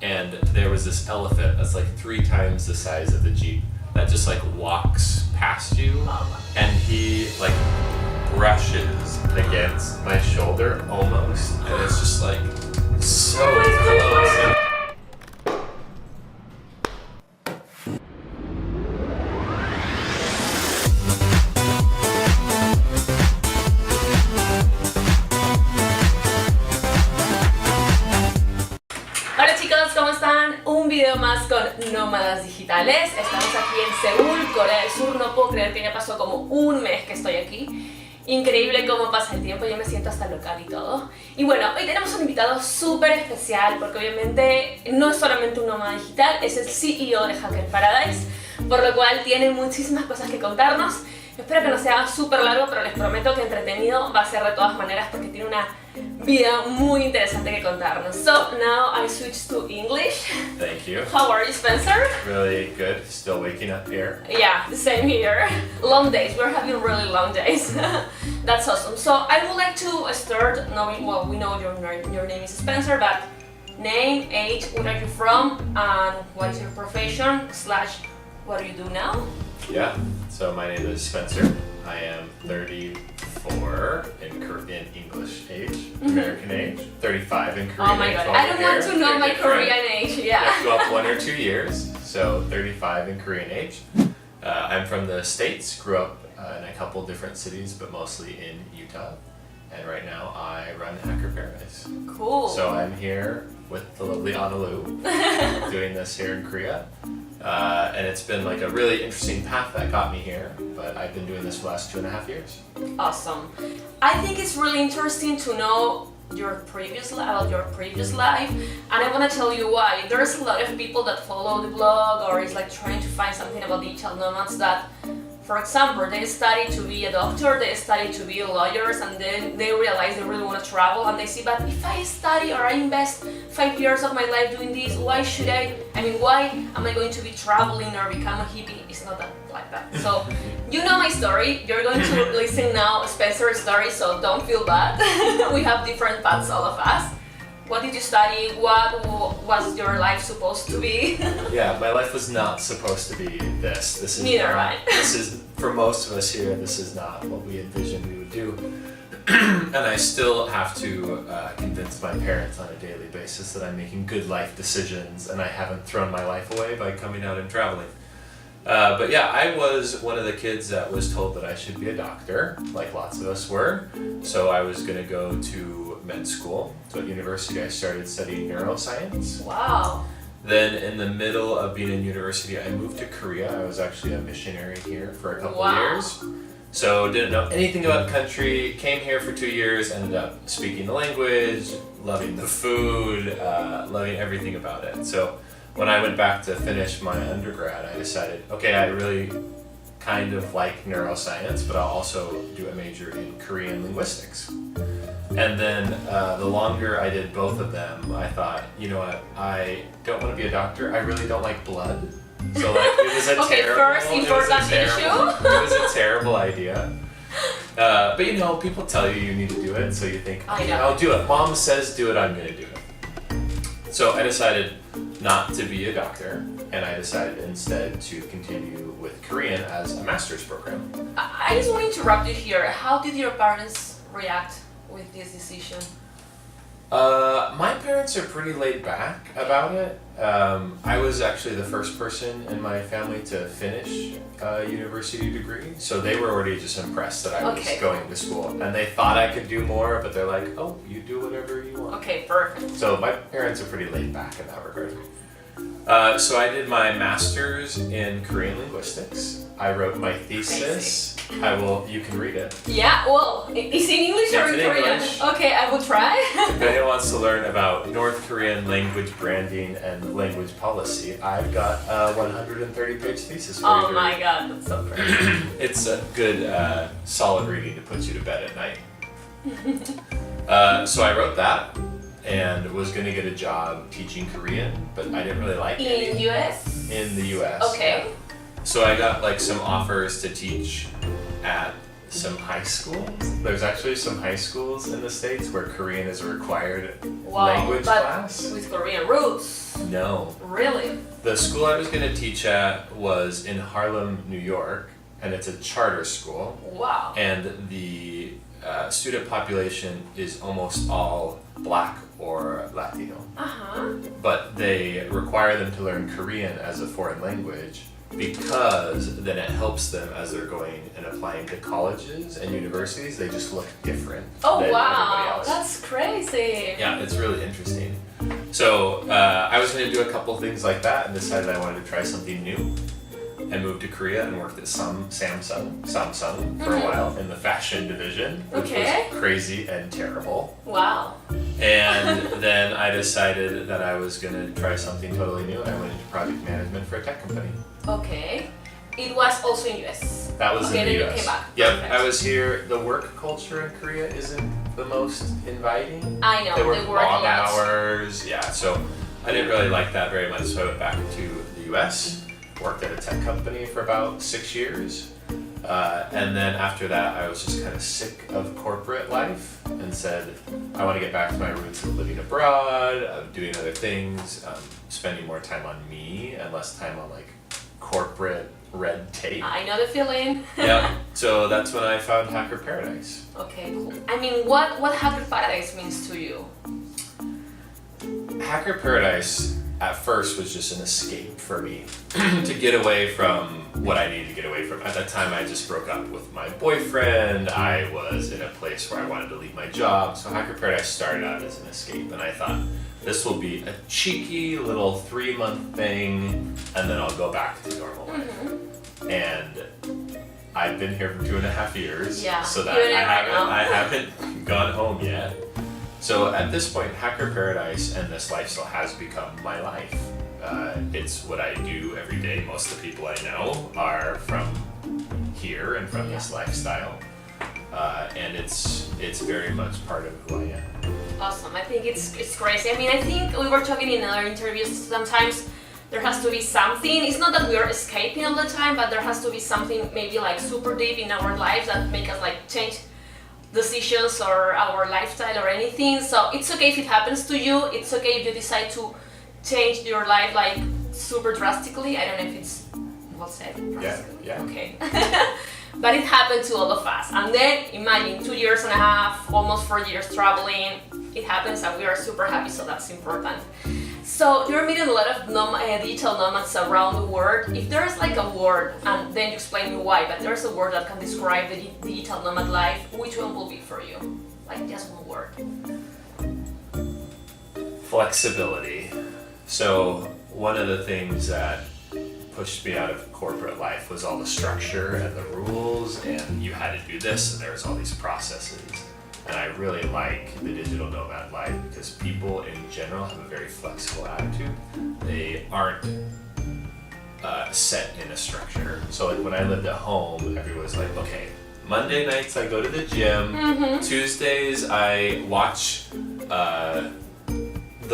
and there was this elephant that's like 3 times the size of the Jeep that just like walks past you, and he like brushes against my shoulder almost, and it's just like so close. Hola chicos, ¿cómo están? Un video más con Nómadas Digitales. Estamos aquí en Seúl, Corea del Sur. No puedo creer que ya pasó como un mes que estoy aquí. Increíble cómo pasa el tiempo, yo me siento hasta local y todo. Y bueno, hoy tenemos un invitado súper especial porque obviamente no es solamente un nómada digital, es el CEO de Hacker Paradise, por lo cual tiene muchísimas cosas que contarnos. Espero que no sea súper largo, pero les prometo que entretenido va a ser de todas maneras porque tiene una vida muy interesante que contarnos. So now I switch to English. Thank you. How are you, Spencer? Really good. Still waking up here. Yeah, the same here. Long days. We're having really long days. That's awesome. So I would like to start knowing, well, we know your name is Spencer, but name, age, where are you from, and what is your profession / what do you do now? Yeah. So my name is Spencer. I am 34 in English age, American age, 35 in Korean Oh my age. god, over I don't want here. to know They're my different. Korean age, You yeah. have to go up 1 or 2 years, so 35 in Korean age. I'm from the States, grew up in a couple different cities, but mostly in Utah. And right now I run Hacker Paradise. Cool. So I'm here with the lovely Analu, doing this here in Korea. And it's been like a really interesting path that got me here, but I've been doing this for the last 2.5 years. Awesome. I think it's really interesting to know your previous life, and I want to tell you why. There's a lot of people that follow the blog or is like trying to find something about digital nomads that, for example, they study to be a doctor, they study to be lawyers, and then they realize they really want to travel, and they see, but if I study or I invest 5 years of my life doing this, why should why am I going to be traveling or become a hippie? It's not that like that. So, you know my story, you're going to listen now Spencer's story, so don't feel bad. We have different paths, all of us. What did you study? What was your life supposed to be? Yeah, my life was not supposed to be this. This is Neither not, am I. This is, for most of us here, this is not what we envisioned we would do. And I still have to convince my parents on a daily basis that I'm making good life decisions and I haven't thrown my life away by coming out and traveling. But yeah, I was one of the kids that was told that I should be a doctor, like lots of us were. So I was going to go to med school. So at university I started studying neuroscience. Wow. Then in the middle of being in university, I moved to Korea. I was actually a missionary here for a couple of years. So didn't know anything about the country, came here for 2 years, ended up speaking the language, loving the food, loving everything about it. So when I went back to finish my undergrad, I decided, okay, I really kind of like neuroscience, but I'll also do a major in Korean linguistics. And then the longer I did both of them, I thought, you know what, I don't want to be a doctor. I really don't like blood. So like, it was a it was a terrible idea. But you know, people tell you need to do it, so you think, okay, I'll do it. Mom says do it, I'm going to do it. So I decided not to be a doctor, and I decided instead to continue with Korean as a master's program. I just want to interrupt you here. How did your parents react with this decision? My parents are pretty laid back about it. I was actually the first person in my family to finish a university degree, so they were already just impressed that I was going to school. And they thought I could do more, but they're like, oh, you do whatever you want. Okay, perfect. So my parents are pretty laid back in that regard. So I did my master's in Korean linguistics. I wrote my thesis. You can read it. Yeah, well, is it in English or in Korean? English. Okay, I will try. If anyone wants to learn about North Korean language branding and language policy, I've got a 130-page thesis for you. Oh my god, that's so pretty. It's a good, solid reading to put you to bed at night. So I wrote that and was going to get a job teaching Korean, but I didn't really like it. In US? In the US. Okay. Yeah. So I got like some offers to teach at some high schools. There's actually some high schools in the States where Korean is a required language class. With Korean roots. No. Really? The school I was going to teach at was in Harlem, New York, and it's a charter school. Wow. And the student population is almost all Black or Latino. Uh-huh. But they require them to learn Korean as a foreign language because then it helps them as they're going and applying to colleges and universities. They just look different Oh, than everybody wow. else. That's crazy. Yeah, it's really interesting. So I was going to do a couple things like that and decided I wanted to try something new. I moved to Korea and worked at Samsung for a while in the fashion division, which was crazy and terrible. Wow. And then I decided that I was going to try something totally new, and I went into project management for a tech company. Okay. It was also in US. That was in the then US. you came back. Yep, Perfect. I was here. The work culture in Korea isn't the most inviting. I know, They work they work a long lot. hours. Yeah, so I didn't really like that very much, so I went back to the US, worked at a tech company for about 6 years. And then after that, I was just kind of sick of corporate life and said, I want to get back to my roots of living abroad, of doing other things, spending more time on me and less time on like corporate red tape. I know the feeling. Yeah, so that's when I found Hacker Paradise. Okay, cool. I mean, what Hacker Paradise means to you? Hacker Paradise at first was just an escape for me to get away from what I needed to get away from. At that time, I just broke up with my boyfriend. I was in a place where I wanted to leave my job. So Hacker Paradise started out as an escape, and I thought this will be a cheeky little 3-month thing, and then I'll go back to normal life. Mm-hmm. And I've been here for 2.5 years, Yeah, so that you and I I haven't gone home yet. So at this point, Hacker Paradise and this lifestyle has become my life. It's what I do every day. Most of the people I know are from here and from this lifestyle. And it's very much part of who I am. Awesome. I think it's crazy. I mean, I think we were talking in other interviews, sometimes there has to be something. It's not that we are escaping all the time, but there has to be something maybe like super deep in our lives that make us like change decisions or our lifestyle or anything. So it's okay if it happens to you. It's okay if you decide to change your life like super drastically. I don't know if it's well said. Drastically. Yeah. Okay. But it happened to all of us. And then imagine 2.5 years, almost 4 years traveling. It happens and we are super happy, so that's important. So you're meeting a lot of digital nomads around the world. If there's like a word, and then you explain me why, but there's a word that can describe the digital nomad life, which one will be for you? Like just one word. Flexibility. So one of the things that pushed me out of corporate life was all the structure and the rules, and you had to do this, and there was all these processes. And I really like the digital nomad life because people in general have a very flexible attitude. They aren't set in a structure. So like when I lived at home, everyone was like, okay, Monday nights I go to the gym, Tuesdays I watch The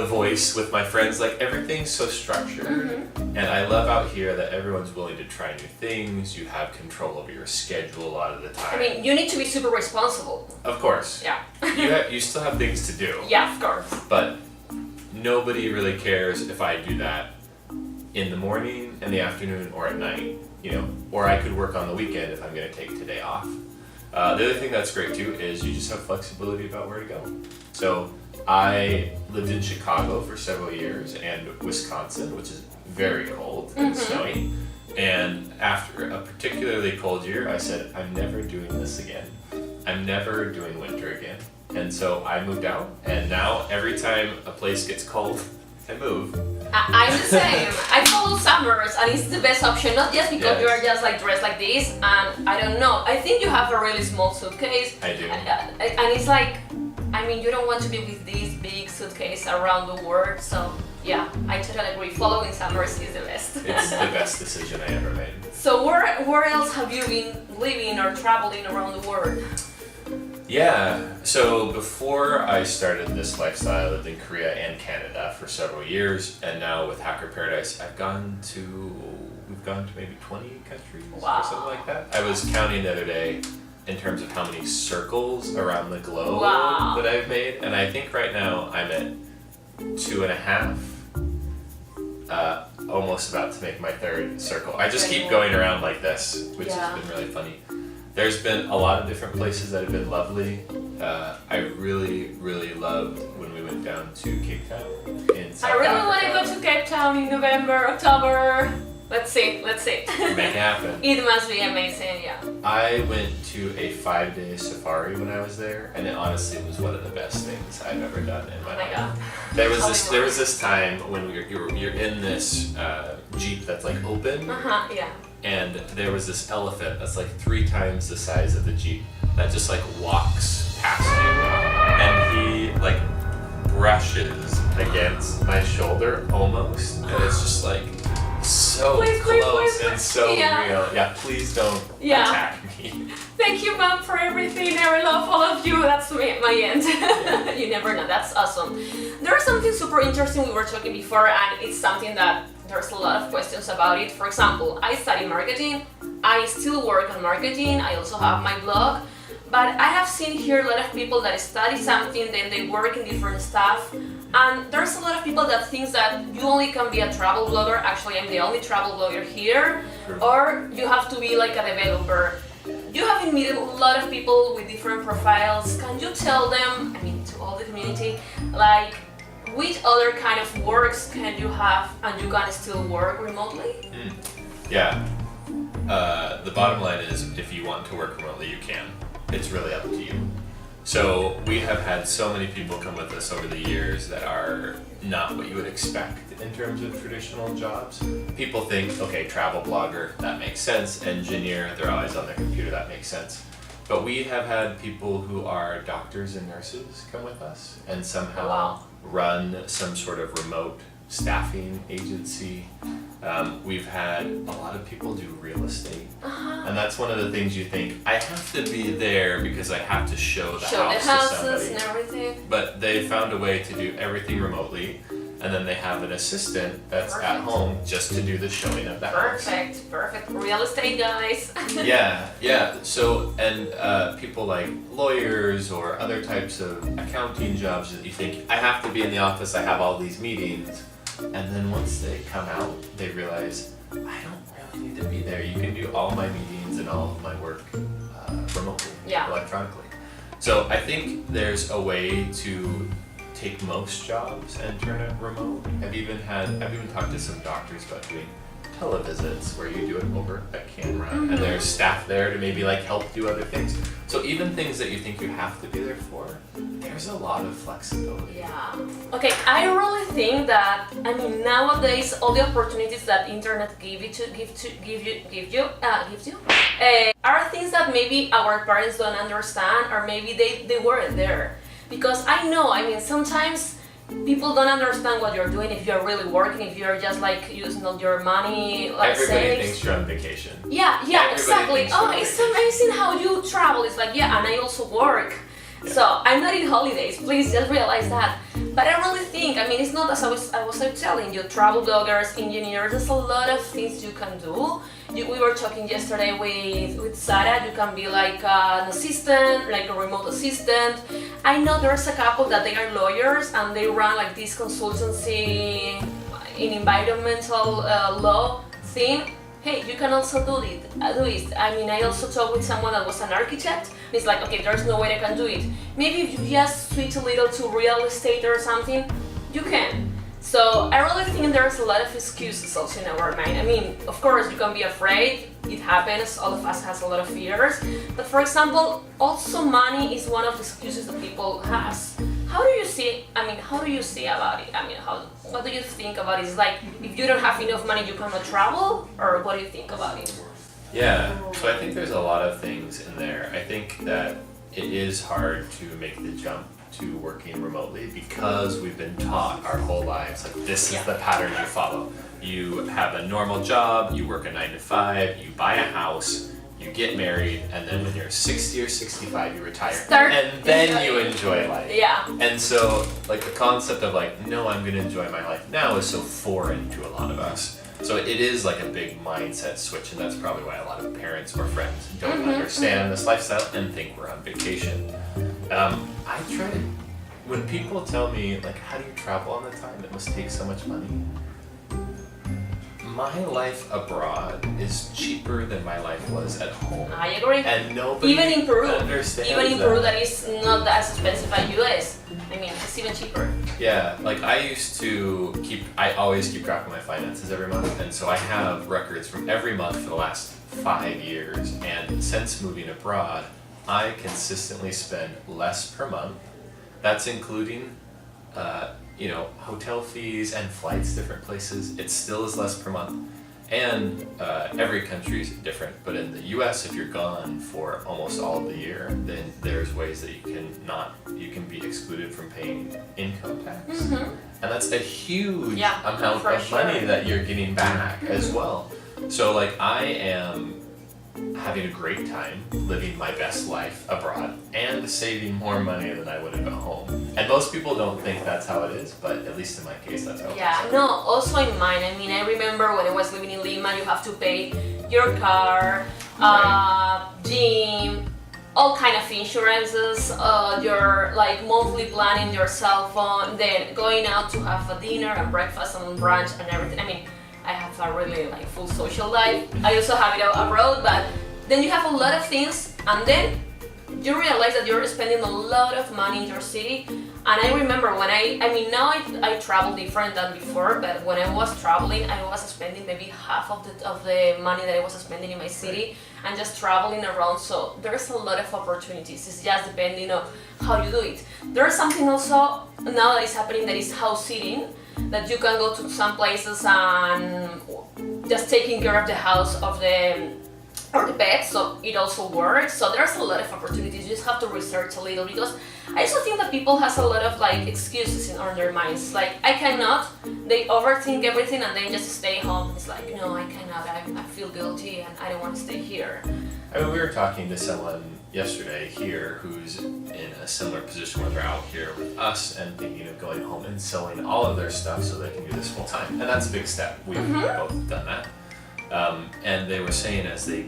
Voice with my friends, like everything's so structured. And I love out here that everyone's willing to try new things. You have control over your schedule a lot of the time. I mean, you need to be super responsible. Of course. Yeah. You still have things to do. Yeah, of course. But nobody really cares if I do that in the morning, in the afternoon, or at night. Or I could work on the weekend if I'm going to take today off. The other thing that's great too is you just have flexibility about where to go. So I lived in Chicago for several years and Wisconsin, which is very cold and snowy. And after a particularly cold year, I said, I'm never doing this again. I'm never doing winter again. And so I moved out, and now every time a place gets cold, I move. I'm the same. I follow summers, and it's the best option, not just because Yes. you are just like dressed like this, and I don't know. I think you have a really small suitcase. I do. And it's like, I mean, you don't want to be with this big suitcase around the world, so yeah, I totally agree. Following summers is the best. It's the best decision I ever made. So where else have you been living or traveling around the world? Yeah, so before I started this lifestyle, I lived in Korea and Canada for several years, and now with Hacker Paradise, we've gone to maybe 20 countries Wow. or something like that. I was counting the other day in terms of how many circles around the globe Wow. that I've made, and I think right now I'm at 2.5. almost about to make my third circle. I just keep going around like this, which has been really funny. There's been a lot of different places that have been lovely. I really, really loved when we went down to Cape Town in South I really Africa. want to go to Cape Town in November, October. Let's see. Make it happen. It must be amazing, yeah. I went to a 5-day safari when I was there, and it honestly was one of the best things I've ever done in my life. God. There was this time when you're in this Jeep that's like open, Yeah. and there was this elephant that's like 3 times the size of the Jeep that just like walks past you, and he like brushes against my shoulder almost, and it's just like so close and so real. Yeah, please don't attack me. Thank you, Mom, for everything. I love all of you. That's my end. You never know. That's awesome. There's something super interesting we were talking before, and it's something that there's a lot of questions about it. For example, I study marketing. I still work on marketing. I also have my blog. But I have seen here a lot of people that study something, then they work in different stuff. And there's a lot of people that thinks that you only can be a travel blogger. Actually, I'm the only travel blogger here. Or you have to be like a developer. You have been meeting a lot of people with different profiles. Can you tell them, to all the community, like which other kind of works can you have and you can still work remotely? Yeah. The bottom line is if you want to work remotely, you can. It's really up to you. So we have had so many people come with us over the years that are not what you would expect in terms of traditional jobs. People think, okay, travel blogger, that makes sense. Engineer, they're always on their computer, that makes sense. But we have had people who are doctors and nurses come with us and somehow run some sort of remote staffing agency. We've had a lot of people do real estate, and that's one of the things you think, I have to be there because I have to show the house to somebody. And everything. But they found a way to do everything remotely, and then they have an assistant that's at home just to do the showing of the house. Perfect. Real estate guys. Yeah. So, and people like lawyers or other types of accounting jobs that you think, I have to be in the office, I have all these meetings. And then once they come out, they realize, I don't really need to be there. You can do all my meetings and all of my work remotely, electronically. So I think there's a way to take most jobs and turn it remote. I've even talked to some doctors about doing televisits where you do it over a camera and there's staff there to maybe like help do other things. So even things that you think you have to be there for, there's a lot of flexibility. Yeah. Okay, I really think that nowadays all the opportunities that internet gives you are things that maybe our parents don't understand, or maybe they weren't there. Because I know, sometimes people don't understand what you're doing if you're really working, if you're just like using all your money like everybody thinks you're on vacation. Yeah, exactly. Oh, it's amazing how you travel. It's like, and I also work. Yeah. So I'm not in holidays, please just realize that. But I really think, it's not as I was telling you, travel bloggers, engineers, there's a lot of things you can do. We were talking yesterday with Sarah, you can be like an assistant, like a remote assistant. I know there's a couple that they are lawyers and they run like this consultancy in environmental law thing. Hey, you can also do it. I also talked with someone that was an architect. It's like, okay, there's no way I can do it. Maybe if you just switch a little to real estate or something, you can. So I really think there's a lot of excuses also in our mind. Of course, you can be afraid. It happens. All of us has a lot of fears. But for example, also money is one of the excuses that people has. How do you see about it? What do you think about it? It's like, if you don't have enough money, you cannot travel? Or what do you think about it? Yeah, so I think there's a lot of things in there. I think that it is hard to make the jump to working remotely because we've been taught our whole lives, like this is the pattern you follow. You have a normal job, you work a 9 to 5, you buy a house, you get married, and then when you're 60 or 65, you retire. And then you enjoy life. Yeah. And so, like, the concept of like, no, I'm gonna enjoy my life now is so foreign to a lot of us. So it is like a big mindset switch, and that's probably why a lot of parents or friends don't understand this lifestyle and think we're on vacation. I try to, when people tell me, like, how do you travel all the time? It must take so much money. my life abroad is cheaper than my life was at home. I agree. And nobody even in Peru, understands Peru, that is not as expensive as US. I mean, it's even cheaper. Yeah, like I always keep track of my finances every month, and so I have records from every month for the last 5 years, and since moving abroad, I consistently spend less per month. That's including, hotel fees and flights, different places. It still is less per month. And every country is different, but in the US, if you're gone for almost all of the year, then there's ways that you can be excluded from paying income tax. Mm-hmm. And that's a huge amount of sure. money that you're getting back as well. So like I am having a great time living my best life abroad and saving more money than I would have at home. And most people don't think that's how it is, but at least in my case, that's how it is. Yeah, no, also in mine. I mean, I remember when I was living in Lima, you have to pay your car, gym, all kind of insurances, your like monthly plan in your cell phone, then going out to have a dinner and breakfast and brunch and everything. I mean, I have a really like full social life. I also have it abroad, but then you have a lot of things, and then you realize that you're spending a lot of money in your city. And I remember when now I travel different than before, but when I was traveling, I was spending maybe half of the money that I was spending in my city and just traveling around. So there's a lot of opportunities. It's just depending on how you do it. There's something also now that is happening that is house sitting, that you can go to some places and just taking care of the house or the pets, so it also works. So there's a lot of opportunities. You just have to research a little, because I also think that people has a lot of like excuses on their minds. Like, I cannot. They overthink everything and then just stay home. It's like, no, I cannot. I feel guilty and I don't want to stay here. I mean, we were talking to someone yesterday here who's in a similar position where they're out here with us and thinking of going home and selling all of their stuff so they can do this full time. And that's a big step. We've both done that. And they were saying as they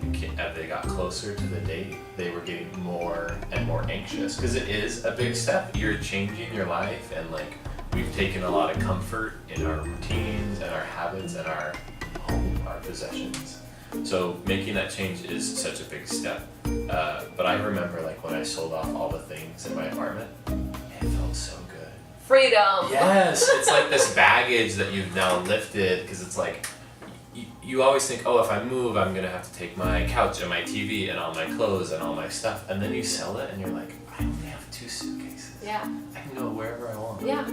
got closer to the date, they were getting more and more anxious, because it is a big step. You're changing your life, and like we've taken a lot of comfort in our routines and our habits and our home, our possessions. So making that change is such a big step. But I remember like when I sold off all the things in my apartment, it felt so good. Freedom. Yes, it's like this baggage that you've now lifted, because it's like, you always think, oh, if I move, I'm gonna have to take my couch and my TV and all my clothes and all my stuff, and then you sell it and you're like, I only have 2 suitcases. Yeah. I can go wherever I want. Yeah.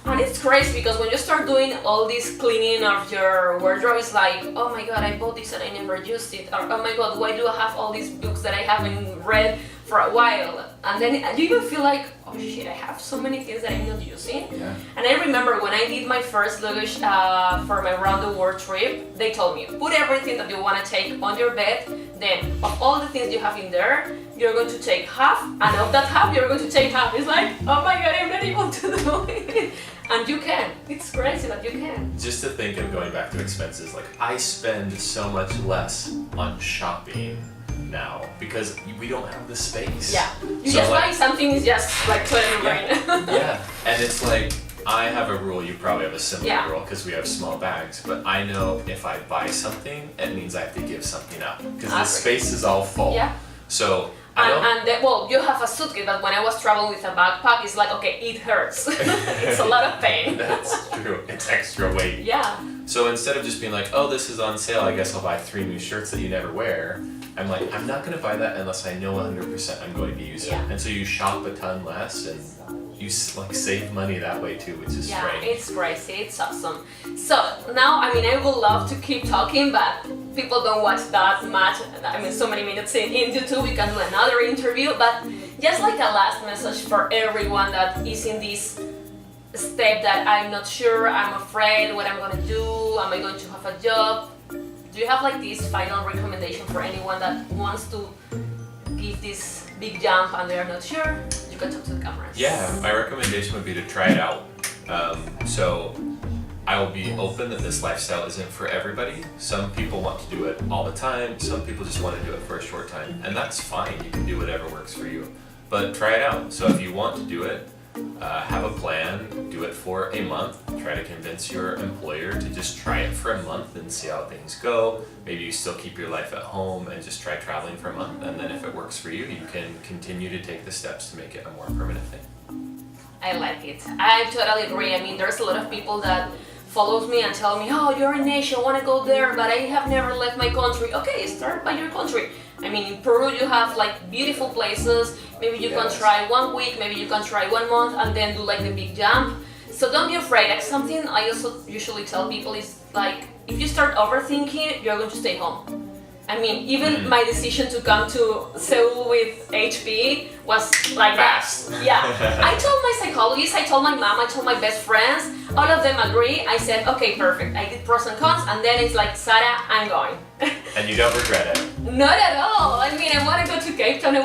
And it's crazy because when you start doing all this cleaning of your wardrobe, it's like, oh my god, I bought this and I never used it. Or, oh my god, why do I have all these books that I haven't read for a while? And then you even feel like, oh shit, I have so many things that I'm not using. Yeah. And I remember when I did my first luggage for my round the world trip, they told me, put everything that you want to take on your bed, then of all the things you have in there, you're going to take half, and of that half, you're going to take half. It's like, oh my god, I'm not able to do it. And you can. It's crazy, but you can. Just to think of going back to expenses, like I spend so much less on shopping now because we don't have the space. Yeah. You So, just like, buy something, it's just like put in your brain. Yeah, and it's like, I have a rule, you probably have a similar rule because we have small bags, but I know if I buy something, it means I have to give something up because the space is all full. Yeah. So, I know. And then, well, you have a suitcase, but when I was traveling with a backpack, it's like, okay, it hurts. It's a lot of pain. That's true. It's extra weight. Yeah. So instead of just being like, oh, this is on sale, I guess I'll buy 3 new shirts that you never wear, I'm like, I'm not going to buy that unless I know 100% I'm going to use it. And so you shop a ton less and you like save money that way too, which is strange. Yeah, it's crazy. It's awesome. So now, I mean, I would love to keep talking, but people don't watch that much. I mean, so many minutes in YouTube, we can do another interview, but just like a last message for everyone that is in this step that I'm not sure, I'm afraid what I'm going to do, am I going to have a job? Do you have like this final recommendation for anyone that wants to give this big jump and they're not sure? You can talk to the cameras. Yeah, my recommendation would be to try it out. So I will be open that this lifestyle isn't for everybody. Some people want to do it all the time. Some people just want to do it for a short time. And that's fine. You can do whatever works for you. But try it out. So if you want to do it, have a plan, do it for a month, try to convince your employer to just try it for a month and see how things go. Maybe you still keep your life at home and just try traveling for a month, and then if it works for you, you can continue to take the steps to make it a more permanent thing. I like it. I totally agree. I mean, there's a lot of people that follows me and tell me, oh, you're in Asia, I want to go there, but I have never left my country. Okay, start by your country. I mean, in Peru you have like beautiful places. Maybe you can try 1 week, maybe you can try 1 month, and then do like the big jump. So don't be afraid. Like something I also usually tell people is like, if you start overthinking, you're going to stay home. I mean, even my decision to come to Seoul with HP was like fast. That. Yeah. I told my psychologist, I told my mom, I told my best friends, all of them agree. I said, okay, perfect. I did pros and cons, and then it's like, Sarah, I'm going. And you don't regret it? Not at all. I mean, I want to go to Cape Town. I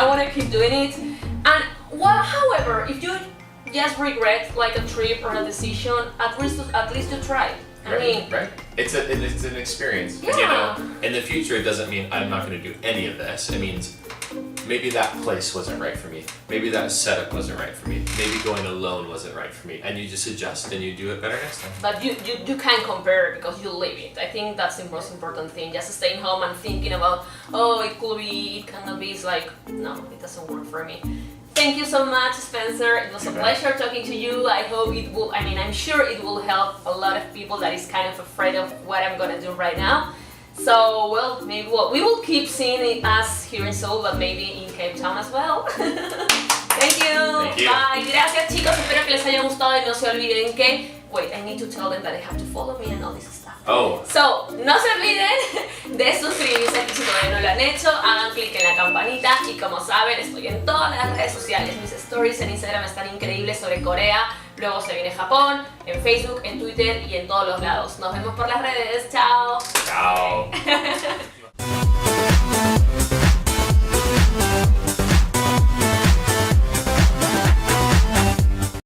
want to keep doing it. And however, if you just regret like a trip or a decision, at least you tried. Right. It's an experience. Yeah. You know, in the future, it doesn't mean I'm not going to do any of this. It means maybe that place wasn't right for me. Maybe that setup wasn't right for me. Maybe going alone wasn't right for me. And you just adjust and you do it better next time. But you can't compare because you live it. I think that's the most important thing. Just staying home and thinking about, oh, it could be, it cannot be. It's like, no, it doesn't work for me. Thank you so much, Spencer. It was a pleasure talking to you. I hope it will, I mean, I'm sure it will help a lot of people that is kind of afraid of what I'm gonna do right now. So, well, maybe we will keep seeing us here in Seoul, but maybe in Cape Town as well. Thank you. Thank you. Bye. Gracias, chicos. Espero que les haya gustado y no se olviden que... Wait, I need to tell them that they have to follow me and all this stuff. Oh. So, no se olviden de suscribirse aquí si todavía no lo han hecho. Hagan clic en la campanita y como saben, estoy en todas las redes sociales. Mis stories en Instagram están increíbles sobre Corea. Luego se viene Japón, en Facebook, en Twitter y en todos los lados. Nos vemos por las redes. Chao.